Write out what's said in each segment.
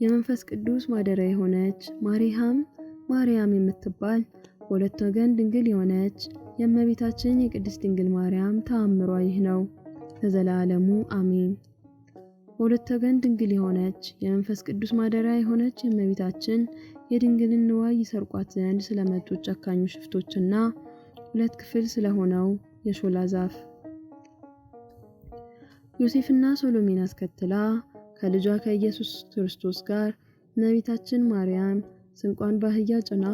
የመንፈስ ቅዱስ ማደሪያ የሆነች ማርያም የምትባል በሁለት ወገን ድንግል የሆነች የእመቤታችን የቅድስት ድንግል ማርያም ተአምሯ ይህ ነው። ለዘላለሙ አሜን። በሁለት ወገን ድንግል የሆነች የመንፈስ ቅዱስ ማደሪያ የሆነች የእመቤታችን የድንግልን ንዋይ ይሰርቋት ዘንድ ስለመጡ ጨካኙ ሽፍቶችና ሁለት ክፍል ስለሆነው የሾላ ዛፍ ዮሴፍና ሶሎሜን አስከትላ ከልጇ ከኢየሱስ ክርስቶስ ጋር እመቤታችን ማርያም ስንቋን ባህያ ጭና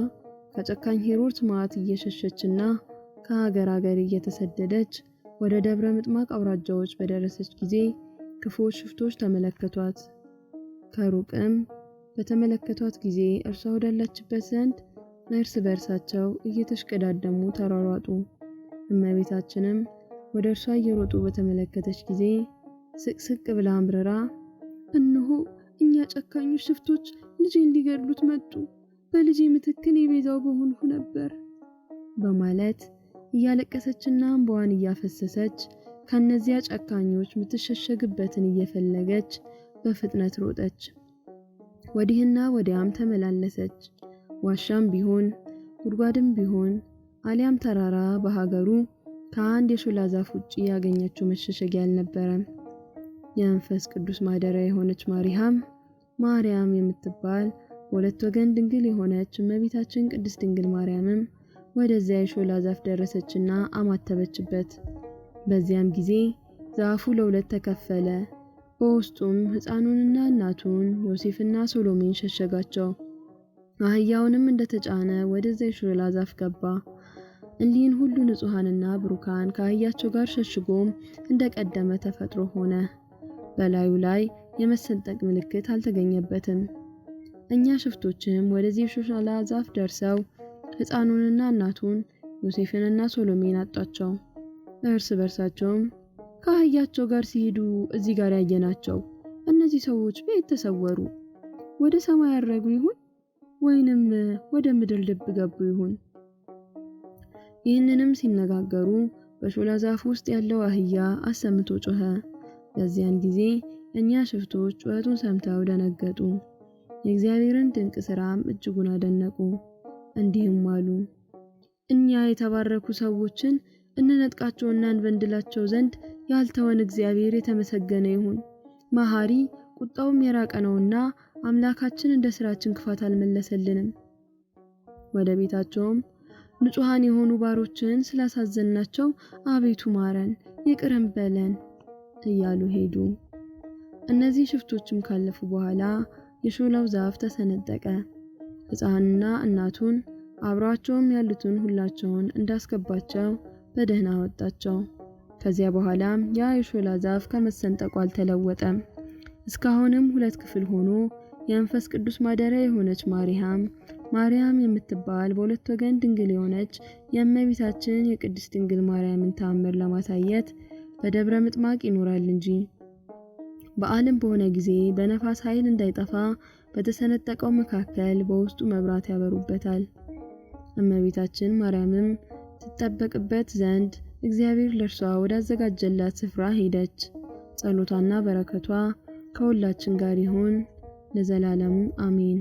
ከጨካኝ ሄሮድስ ማዕት እየሸሸችና ከሀገር እየተሰደደች ወደ ደብረ ምጥማቅ አውራጃዎች በደረሰች ጊዜ ክፉዎች ሽፍቶች ተመለከቷት። ከሩቅም በተመለከቷት ጊዜ እርሷ ወዳለችበት ዘንድ እርስ በርሳቸው እየተሽቀዳደሙ ተሯሯጡ። እመቤታችንም ወደ እርሷ እየሮጡ በተመለከተች ጊዜ ስቅስቅ ብላ አምርራ እነሆ እኛ ጨካኞች ሽፍቶች ልጄን ሊገድሉት መጡ፣ በልጄ ምትክን የቤዛው በሆንኩ ነበር በማለት እያለቀሰችና እንባዋን እያፈሰሰች ከነዚያ ጨካኞች ምትሸሸግበትን እየፈለገች በፍጥነት ሮጠች። ወዲህና ወዲያም ተመላለሰች። ዋሻም ቢሆን ጉድጓድም ቢሆን አሊያም ተራራ በሀገሩ ከአንድ የሾላ ዛፍ ውጪ ያገኘችው መሸሸጊያ አልነበረም። የመንፈስ ቅዱስ ማደሪያ የሆነች ማርያም የምትባል በሁለት ወገን ድንግል የሆነች እመቤታችን ቅድስት ድንግል ማርያምም ወደዚያ የሾላ ዛፍ ደረሰችና አማተበችበት። በዚያም ጊዜ ዛፉ ለሁለት ተከፈለ። በውስጡም ሕፃኑንና እናቱን ዮሴፍና ሶሎሜን ሸሸጋቸው። አህያውንም እንደተጫነ ወደዚያ የሾላ ዛፍ ገባ። እሊህን ሁሉ ንጹሃንና ብሩካን ከአህያቸው ጋር ሸሽጎም እንደቀደመ ተፈጥሮ ሆነ። በላዩ ላይ የመሰንጠቅ ምልክት አልተገኘበትም። እኛ ሽፍቶችም ወደዚህ የሾላ ዛፍ ደርሰው ሕፃኑንና እናቱን ዮሴፍንና ሶሎሜን አጣቸው። እርስ በርሳቸውም ከአህያቸው ጋር ሲሄዱ እዚህ ጋር ያየናቸው እነዚህ ሰዎች በየት ተሰወሩ? ወደ ሰማይ ያረጉ ይሁን ወይንም ወደ ምድር ልብ ገቡ ይሁን? ይህንንም ሲነጋገሩ በሾላ ዛፍ ውስጥ ያለው አህያ አሰምቶ ጮኸ። በዚያን ጊዜ እኛ ሽፍቶች ጩኸቱን ሰምተው ደነገጡ። የእግዚአብሔርን ድንቅ ሥራም እጅጉን አደነቁ። እንዲህም አሉ፣ እኛ የተባረኩ ሰዎችን እንነጥቃቸውና እንበንድላቸው ዘንድ ያልተወን እግዚአብሔር የተመሰገነ ይሁን። መሐሪ ቁጣውም የራቀ ነውና አምላካችን እንደ ሥራችን ክፋት አልመለሰልንም። ወደ ቤታቸውም ንጹሃን የሆኑ ባሮችን ስላሳዘንናቸው አቤቱ ማረን፣ ይቅርም በለን እያሉ ሄዱ። እነዚህ ሽፍቶችም ካለፉ በኋላ የሾላው ዛፍ ተሰነጠቀ። ሕፃንና እናቱን አብሯቸውም ያሉትን ሁላቸውን እንዳስገባቸው በደህና አወጣቸው። ከዚያ በኋላም ያ የሾላ ዛፍ ከመሰንጠቁ አልተለወጠም። እስካሁንም ሁለት ክፍል ሆኖ የመንፈስ ቅዱስ ማደሪያ የሆነች ማርያም የምትባል በሁለት ወገን ድንግል የሆነች የእመቤታችን የቅድስት ድንግል ማርያምን ተአምር ለማሳየት በደብረ ምጥማቅ ይኖራል እንጂ በዓለም በሆነ ጊዜ በነፋስ ኃይል እንዳይጠፋ በተሰነጠቀው መካከል በውስጡ መብራት ያበሩበታል። እመቤታችን ማርያምም ትጠበቅበት ዘንድ እግዚአብሔር ለእርሷ ወዳዘጋጀላት ስፍራ ሄደች። ጸሎቷና በረከቷ ከሁላችን ጋር ይሁን ለዘላለሙ አሜን።